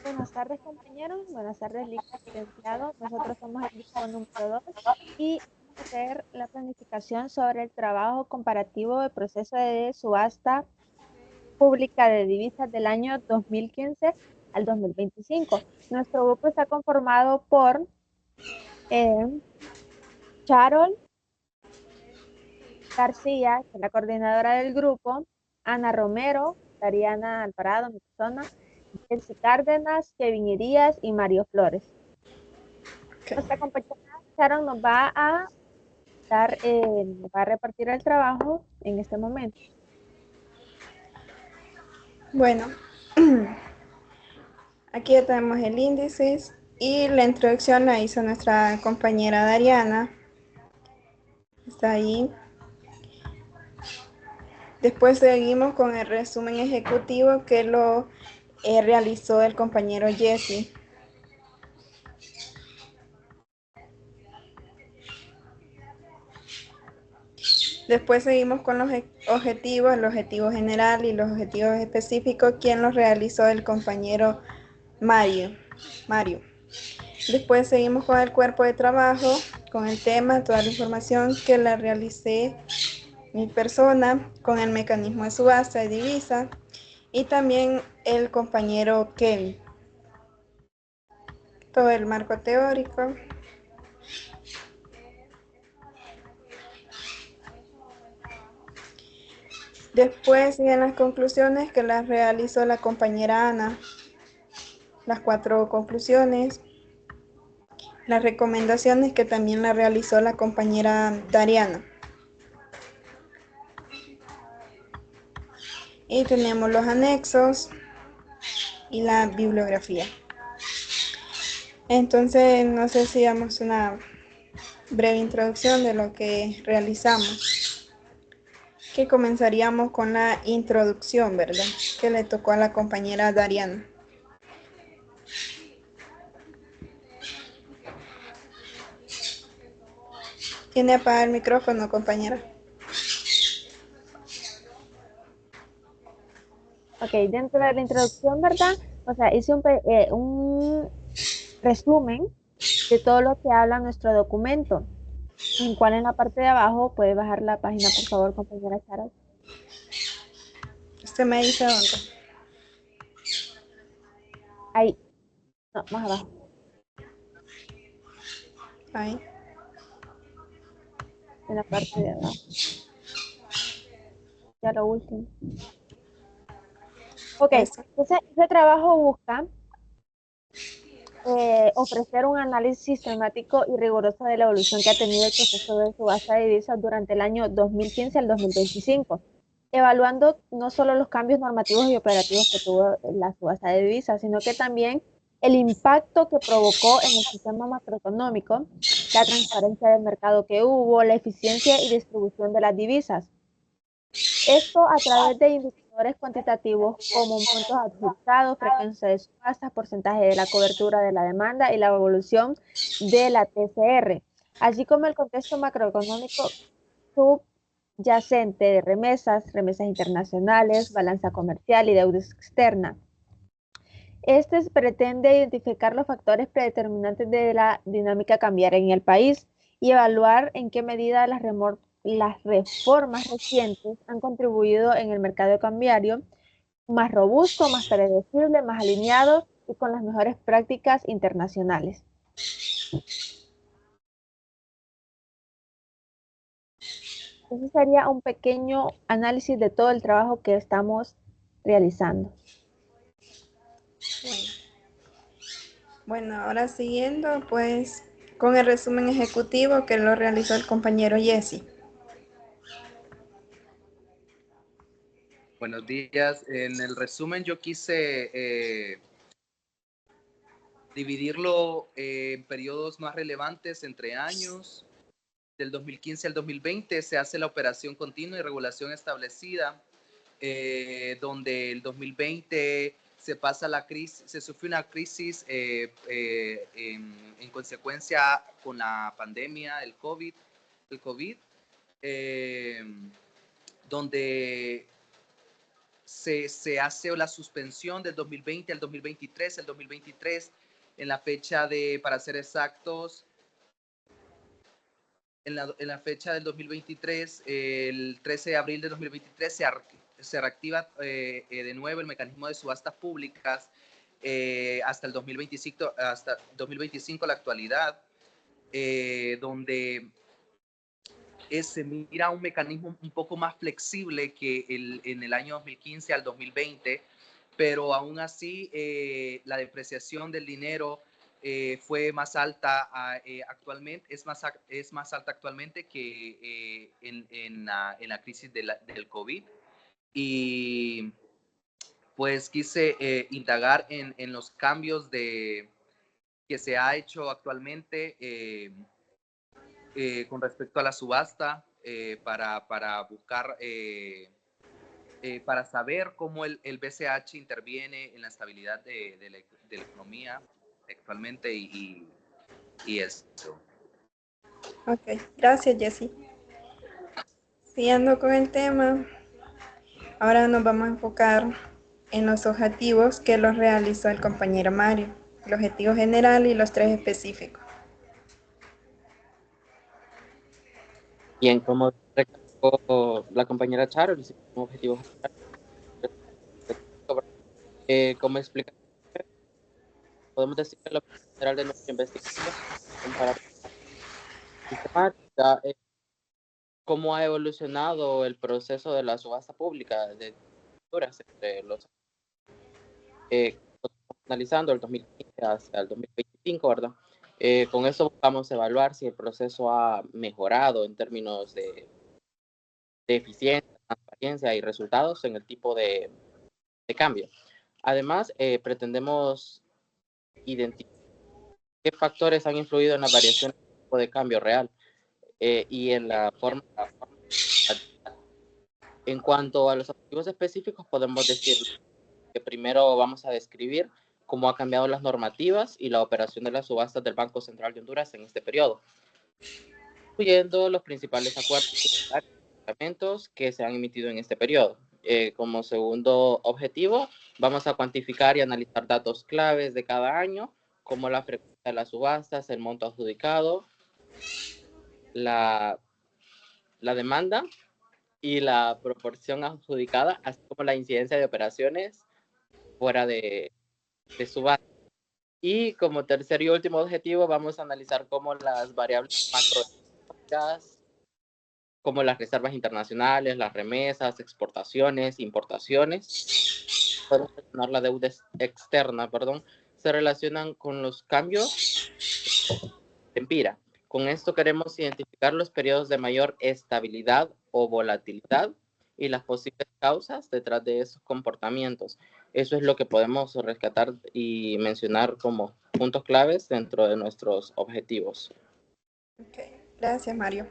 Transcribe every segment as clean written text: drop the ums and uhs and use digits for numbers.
Buenas tardes, compañeros. Buenas tardes, licenciado. Nosotros somos el grupo número 2 y vamos a hacer la planificación sobre el trabajo comparativo del proceso de subasta pública de divisas del año 2015 al 2025. Nuestro grupo está conformado por eh, Charol García, que es la coordinadora del grupo, Ana Romero, Dariana Alvarado, mi persona, Jessy Cárdenas, Kevin Irías y Mario Flores. Okay. Nuestra compañera Sharon nos va a nos va a repartir el trabajo en este momento. Bueno, aquí ya tenemos el índice y la introducción la hizo nuestra compañera Dariana. Está ahí. Después seguimos con el resumen ejecutivo que lo realizó el compañero Jesse. Después seguimos con los objetivos, el objetivo general y los objetivos específicos, quien los realizó el compañero Mario. Después seguimos con el cuerpo de trabajo, con el tema, toda la información que la realicé mi persona, con el mecanismo de subasta de divisa y también el compañero Kevin. Todo el marco teórico. Después siguen las conclusiones que las realizó la compañera Ana. Las 4 conclusiones. Las recomendaciones que también la realizó la compañera Dariana. Y tenemos los anexos y la bibliografía. Entonces, no sé si damos una breve introducción de lo que realizamos. Que comenzaríamos con la introducción, ¿verdad? Que le tocó a la compañera Dariana. ¿Tiene apagado el micrófono, compañera? Ok, dentro de la introducción, ¿verdad? O sea, hice un resumen de todo lo que habla nuestro documento, en cual en la parte de abajo puede bajar la página, por favor, compañera Charo. Usted me dice dónde. Ahí, no, más abajo. Ahí. En la parte de abajo. Ya lo último. Ok, Eso. ese trabajo busca ofrecer un análisis sistemático y riguroso de la evolución que ha tenido el proceso de subasta de divisas durante el año 2015 al 2025, evaluando no solo los cambios normativos y operativos que tuvo la subasta de divisas, sino que también el impacto que provocó en el sistema macroeconómico, la transparencia del mercado que hubo, la eficiencia y distribución de las divisas. Esto a través de indicadores cuantitativos como montos adjudicados, frecuencia de subastas, porcentaje de la cobertura de la demanda y la evolución de la TCR, así como el contexto macroeconómico subyacente de remesas internacionales, balanza comercial y deuda externa. Este pretende identificar los factores predeterminantes de la dinámica cambiaria en el país y evaluar en qué medida las reformas recientes han contribuido en el mercado cambiario más robusto, más predecible, más alineado y con las mejores prácticas internacionales. Ese sería un pequeño análisis de todo el trabajo que estamos realizando. Bueno, ahora siguiendo pues con el resumen ejecutivo que lo realizó el compañero Jesse. Buenos días. En el resumen yo quise dividirlo en periodos más relevantes entre años. Del 2015 al 2020 se hace la operación continua y regulación establecida, donde el 2020 se pasa la crisis, se sufre una crisis en consecuencia con la pandemia del COVID, donde se hace la suspensión del 2020 al 2023, el 2023 en la fecha de, para ser exactos, en la fecha del 2023, el 13 de abril del 2023, se reactiva de nuevo el mecanismo de subastas públicas hasta el 2025 la actualidad, donde se mira un mecanismo un poco más flexible que en el año 2015 al 2020, pero aún así la depreciación del dinero fue más alta actualmente, es más alta actualmente que en la crisis del COVID. Y pues quise indagar en los cambios que se ha hecho actualmente con respecto a la subasta para buscar, para saber cómo el BCH interviene en la estabilidad de la economía actualmente y esto. Ok, gracias, Jessy. Siguiendo con el tema, ahora nos vamos a enfocar en los objetivos que los realizó el compañero Mario, el objetivo general y los 3 específicos. Bien, como recalcó la compañera Charo, el objetivo general, como explicación, podemos decir que el objetivo general de nuestra investigación para sistemática cómo ha evolucionado el proceso de la subasta pública de facturas entre los analizando el 2015 hasta el 2025, ¿verdad? Con eso vamos a evaluar si el proceso ha mejorado en términos de eficiencia, transparencia y resultados en el tipo de cambio. Además, pretendemos identificar qué factores han influido en la variación del tipo de cambio real y en la forma. En cuanto a los objetivos específicos, podemos decir que primero vamos a describir cómo ha cambiado las normativas y la operación de las subastas del Banco Central de Honduras en este periodo, incluyendo los principales acuerdos y reglamentos que se han emitido en este periodo. Como segundo objetivo, vamos a cuantificar y analizar datos claves de cada año, como la frecuencia de las subastas, el monto adjudicado, la demanda y la proporción adjudicada, así como la incidencia de operaciones fuera de subasta. Y como tercer y último objetivo, vamos a analizar cómo las variables macroeconómicas, como las reservas internacionales, las remesas, exportaciones, importaciones, podemos mencionar la deuda externa, se relacionan con los cambios de Empira. Con esto queremos identificar los periodos de mayor estabilidad o volatilidad y las posibles causas detrás de esos comportamientos. Eso es lo que podemos rescatar y mencionar como puntos claves dentro de nuestros objetivos. Okay, gracias, Mario.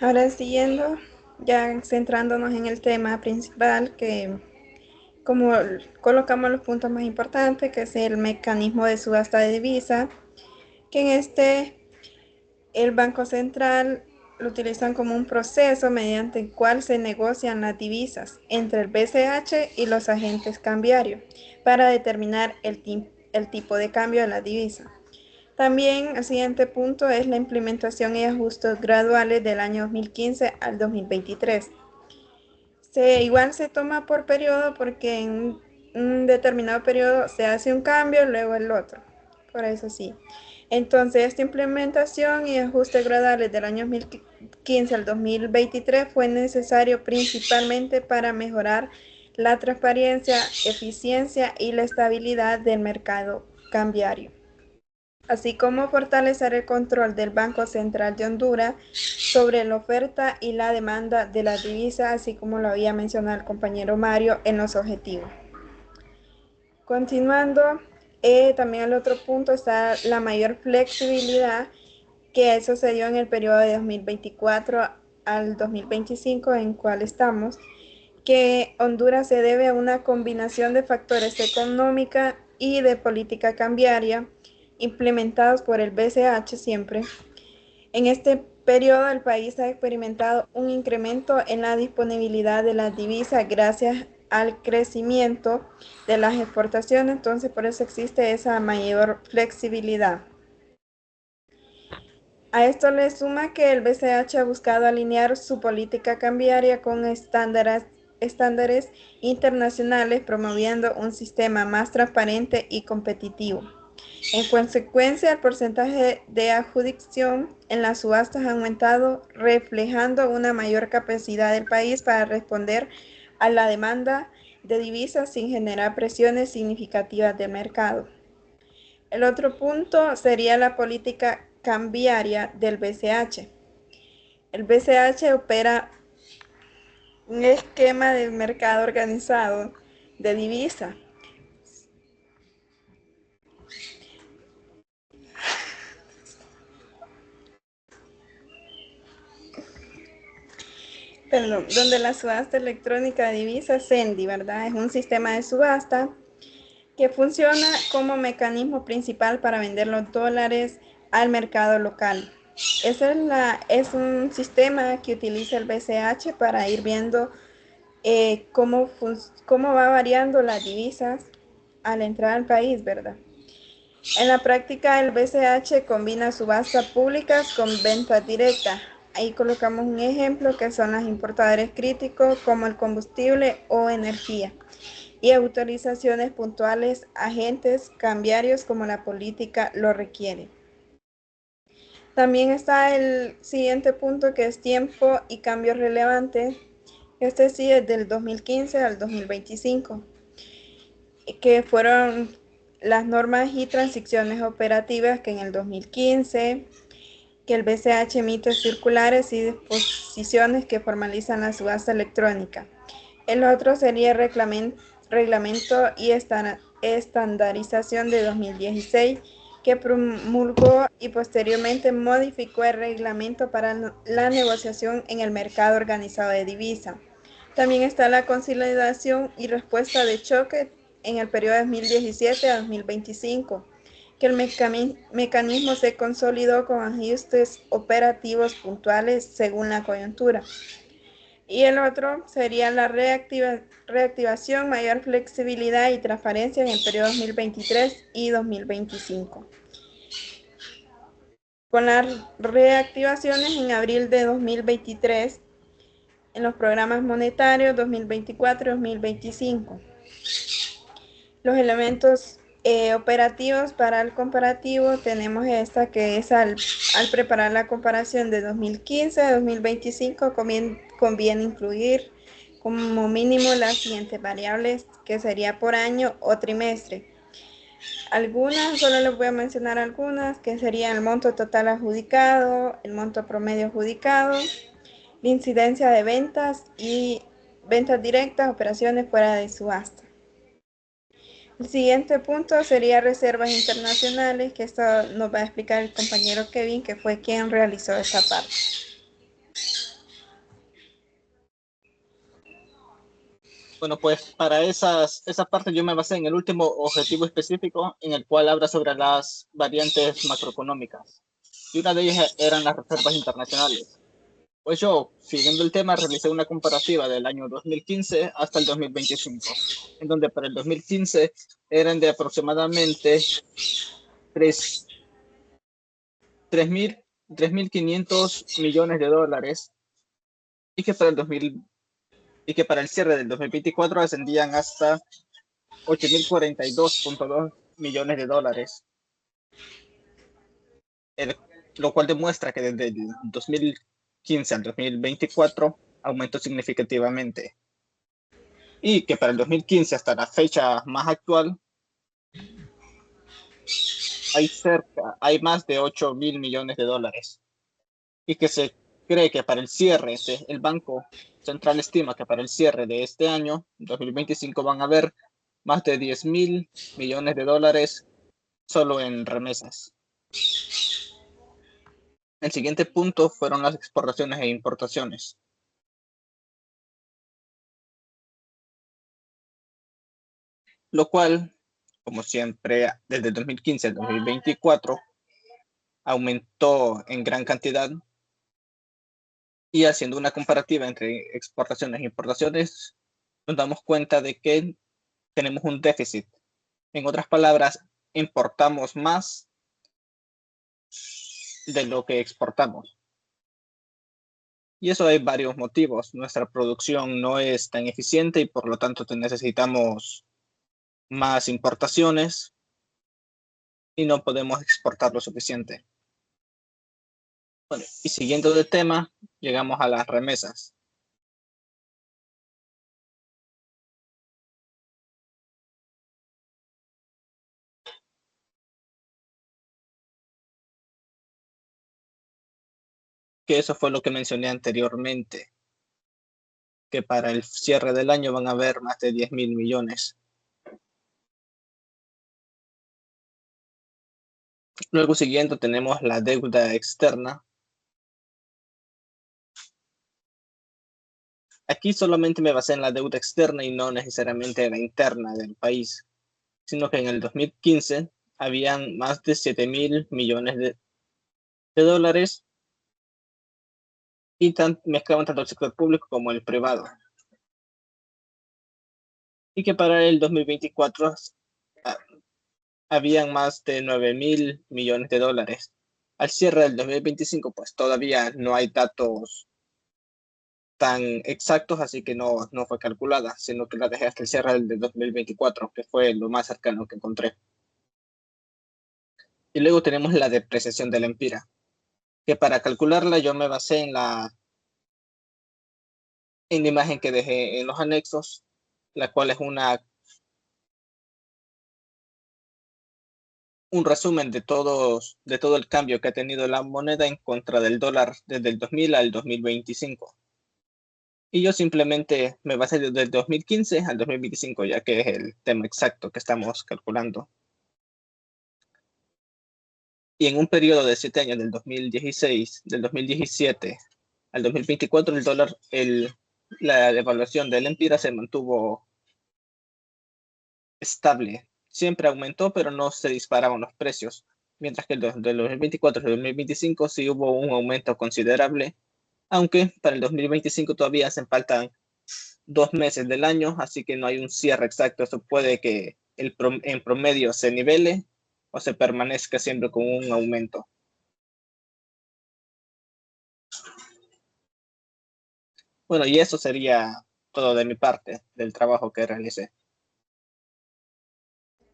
Ahora siguiendo, ya centrándonos en el tema principal, que como colocamos los puntos más importantes, que es el mecanismo de subasta de divisa, que en este el Banco Central lo utilizan como un proceso mediante el cual se negocian las divisas entre el BCH y los agentes cambiarios para determinar el tipo de cambio de la divisa. También el siguiente punto es la implementación y ajustes graduales del año 2015 al 2023. Igual se toma por periodo porque en un determinado periodo se hace un cambio, luego el otro. Por eso sí. Entonces, esta implementación y ajuste graduales del año 2015 al 2023 fue necesario principalmente para mejorar la transparencia, eficiencia y la estabilidad del mercado cambiario, así como fortalecer el control del Banco Central de Honduras sobre la oferta y la demanda de la divisa, así como lo había mencionado el compañero Mario en los objetivos. Continuando, también el otro punto está la mayor flexibilidad que sucedió en el periodo de 2024 al 2025 en cual estamos, que Honduras se debe a una combinación de factores económica y de política cambiaria implementados por el BCH siempre. En este periodo el país ha experimentado un incremento en la disponibilidad de las divisas gracias al crecimiento de las exportaciones, entonces por eso existe esa mayor flexibilidad. A esto le suma que el BCH ha buscado alinear su política cambiaria con estándares internacionales, promoviendo un sistema más transparente y competitivo. En consecuencia, el porcentaje de adjudicación en las subastas ha aumentado, reflejando una mayor capacidad del país para responder a la demanda de divisas sin generar presiones significativas del mercado. El otro punto sería la política cambiaria del BCH. El BCH opera un esquema de mercado organizado de divisa. Perdón, donde la subasta electrónica de divisas CENDI, ¿verdad? Es un sistema de subasta que funciona como mecanismo principal para vender los dólares al mercado local. Es un sistema que utiliza el BCH para ir viendo cómo va variando las divisas al entrar al país, ¿verdad? En la práctica, el BCH combina subastas públicas con ventas directas. Ahí colocamos un ejemplo que son los importadores críticos como el combustible o energía y autorizaciones puntuales a agentes cambiarios como la política lo requiere. También está el siguiente punto que es tiempo y cambios relevantes. Este sí es del 2015 al 2025, que fueron las normas y transiciones operativas que en el 2015, que el BCH emite circulares y disposiciones que formalizan la subasta electrónica. El otro sería el reglamento y estandarización de 2016, que promulgó y posteriormente modificó el reglamento para la negociación en el mercado organizado de divisa. También está la consolidación y respuesta de choque en el periodo de 2017 a 2025, que el mecanismo se consolidó con ajustes operativos puntuales según la coyuntura. Y el otro sería la reactivación, mayor flexibilidad y transparencia en el periodo 2023 y 2025. Con las reactivaciones en abril de 2023 en los programas monetarios 2024 y 2025. Los elementos operativos para el comparativo tenemos esta que es al preparar la comparación de 2015 a 2025 conviene incluir como mínimo las siguientes variables que sería por año o trimestre. Algunas, solo les voy a mencionar algunas, que serían el monto total adjudicado, el monto promedio adjudicado, la incidencia de ventas y ventas directas, operaciones fuera de subasta. El siguiente punto sería reservas internacionales, que esto nos va a explicar el compañero Kevin, que fue quien realizó esta parte. Bueno, pues para esa parte yo me basé en el último objetivo específico en el cual habla sobre las variantes macroeconómicas. Y una de ellas eran las reservas internacionales. Pues yo, siguiendo el tema, realicé una comparativa del año 2015 hasta el 2025, en donde para el 2015 eran de aproximadamente 3.500 millones de dólares y que para el cierre del 2024 ascendían hasta 8.042.2 millones de dólares, lo cual demuestra que desde el 2015 al 2024 aumentó significativamente. Y que para el 2015 hasta la fecha más actual hay más de 8.000 millones de dólares. Y que se cree que para el cierre, el Banco Central estima que para el cierre de este año, 2025, van a haber más de 10.000 millones de dólares solo en remesas. El siguiente punto fueron las exportaciones e importaciones. Lo cual, como siempre, desde el 2015 al 2024, aumentó en gran cantidad Y haciendo una comparativa entre exportaciones e importaciones, nos damos cuenta de que tenemos un déficit. En otras palabras, importamos más de lo que exportamos. Y eso hay varios motivos. Nuestra producción no es tan eficiente y por lo tanto necesitamos más importaciones y no podemos exportar lo suficiente. Bueno, y siguiendo de tema, llegamos a las remesas. Que eso fue lo que mencioné anteriormente, que para el cierre del año van a haber más de 10.000 millones. Luego siguiendo tenemos la deuda externa. Aquí solamente me basé en la deuda externa y no necesariamente en la interna del país, sino que en el 2015 habían más de 7.000 millones de dólares y mezclaban tanto el sector público como el privado. Y que para el 2024 habían más de 9.000 millones de dólares. Al cierre del 2025, pues todavía no hay datos tan exactos, así que no fue calculada, sino que la dejé hasta el cierre del 2024, que fue lo más cercano que encontré. Y luego tenemos la depreciación del empira, que para calcularla yo me basé en la imagen que dejé en los anexos, la cual es un resumen de todo el cambio que ha tenido la moneda en contra del dólar desde el 2000 al 2025. Y yo simplemente me basé desde el 2015 al 2025, ya que es el tema exacto que estamos calculando. Y en un periodo de 7 años, del 2017 al 2024, el dólar, la devaluación del empira se mantuvo estable. Siempre aumentó, pero no se disparaban los precios. Mientras que del 2024 al 2025 sí hubo un aumento considerable, aunque para el 2025 todavía hacen falta 2 meses del año, así que no hay un cierre exacto. Eso puede que en promedio se nivele o se permanezca siempre con un aumento. Bueno, y eso sería todo de mi parte, del trabajo que realicé.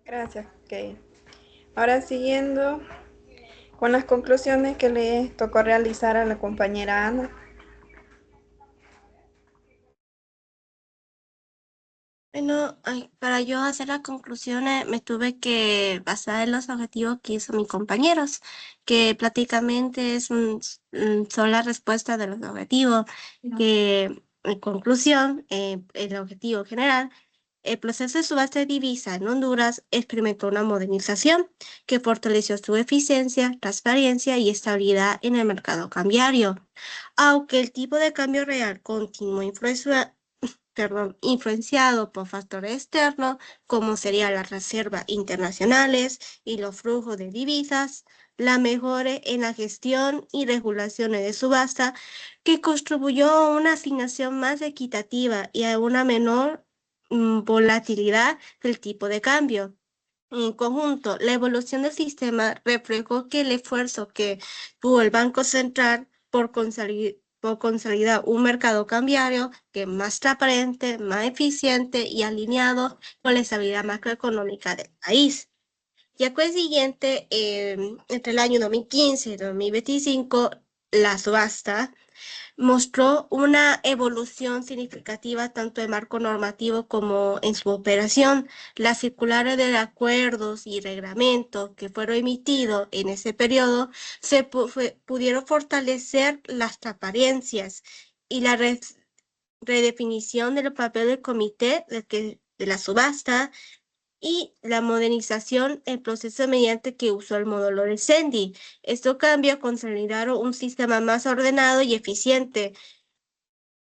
Gracias, Kay. Ahora siguiendo con las conclusiones que le tocó realizar a la compañera Ana. Bueno, para yo hacer las conclusiones me tuve que basar en los objetivos que hizo mis compañeros, que prácticamente son la respuesta de los objetivos, que en conclusión, el objetivo general, el proceso de subasta de divisa en Honduras experimentó una modernización que fortaleció su eficiencia, transparencia y estabilidad en el mercado cambiario. Aunque el tipo de cambio real continuó influenciado por factores externos, como serían las reservas internacionales y los flujos de divisas, la mejora en la gestión y regulaciones de subasta, que contribuyó a una asignación más equitativa y a una menor volatilidad del tipo de cambio. En conjunto, la evolución del sistema reflejó que el esfuerzo que tuvo el Banco Central por consolidar un mercado cambiario que es más transparente, más eficiente y alineado con la estabilidad macroeconómica del país. Ya consiguiente, entre el año 2015 y 2025, la subasta mostró una evolución significativa tanto en marco normativo como en su operación. Las circulares de acuerdos y reglamentos que fueron emitidos en ese periodo pudieron fortalecer las transparencias y la redefinición del papel del comité de la subasta y la modernización del proceso mediante que usó el módulo de Sendy. Esto cambia consolidaron un sistema más ordenado y eficiente.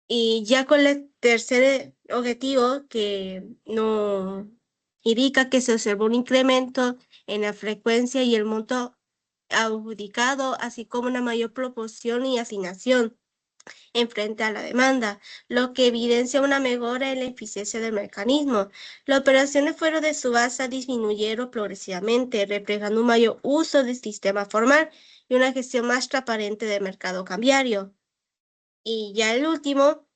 Y ya con el tercer objetivo, que no indica que se observó un incremento en la frecuencia y el monto adjudicado, así como una mayor proporción y asignación en frente a la demanda, lo que evidencia una mejora en la eficiencia del mecanismo. Las operaciones fuera de subasta disminuyeron progresivamente, reflejando un mayor uso del sistema formal y una gestión más transparente del mercado cambiario. Y ya el último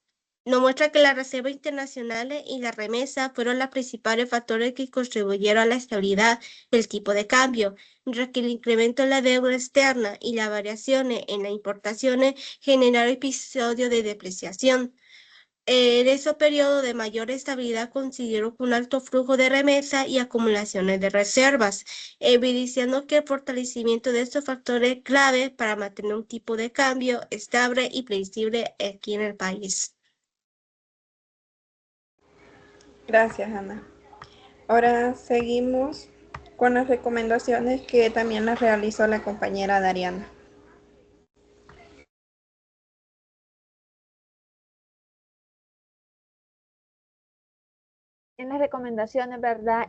nos muestra que las reservas internacionales y la remesa fueron los principales factores que contribuyeron a la estabilidad del tipo de cambio, mientras que el incremento en la deuda externa y las variaciones en las importaciones generaron episodios de depreciación. En esos periodos de mayor estabilidad considero un alto flujo de remesa y acumulaciones de reservas, evidenciando que el fortalecimiento de estos factores es clave para mantener un tipo de cambio estable y predecible aquí en el país. Gracias, Ana. Ahora seguimos con las recomendaciones que también las realizó la compañera Dariana. En las recomendaciones, ¿verdad?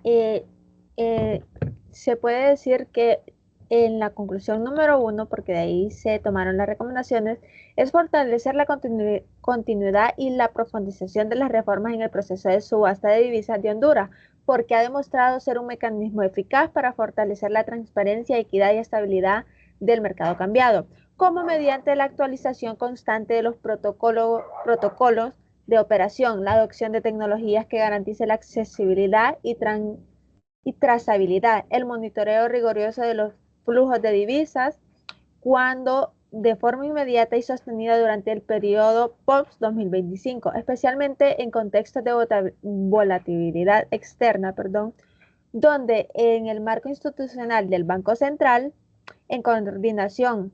Se puede decir que en la conclusión número 1, porque de ahí se tomaron las recomendaciones, es fortalecer la continuidad y la profundización de las reformas en el proceso de subasta de divisas de Honduras, porque ha demostrado ser un mecanismo eficaz para fortalecer la transparencia, equidad y estabilidad del mercado cambiado, como mediante la actualización constante de los protocolos de operación, la adopción de tecnologías que garanticen la accesibilidad y trazabilidad, el monitoreo riguroso de los flujos de divisas, cuando de forma inmediata y sostenida durante el periodo post-2025, especialmente en contextos de volatilidad externa, donde en el marco institucional del Banco Central, en coordinación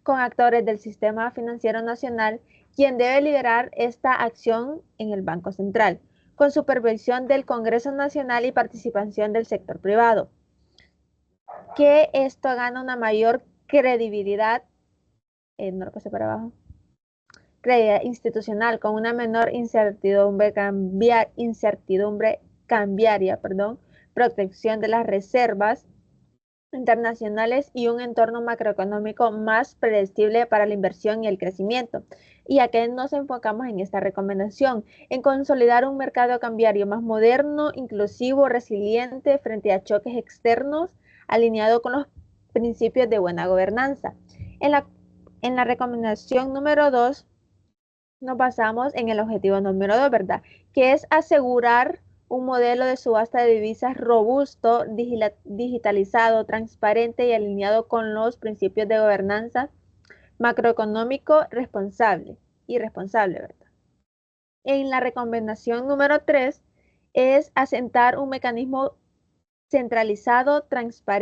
con actores del sistema financiero nacional, quien debe liderar esta acción en el Banco Central, con supervisión del Congreso Nacional y participación del sector privado. Que esto gana una mayor credibilidad, no lo puse para abajo, credibilidad institucional, con una menor incertidumbre cambiaria, protección de las reservas internacionales y un entorno macroeconómico más predecible para la inversión y el crecimiento. ¿Y a qué nos enfocamos en esta recomendación? En consolidar un mercado cambiario más moderno, inclusivo, resiliente frente a choques externos, alineado con los principios de buena gobernanza. En la recomendación número 2, nos basamos en el objetivo número 2, ¿verdad? Que es asegurar un modelo de subasta de divisas robusto, digitalizado, transparente y alineado con los principios de gobernanza macroeconómico responsable, ¿verdad? En la recomendación número 3 es asentar un mecanismo centralizado, transparente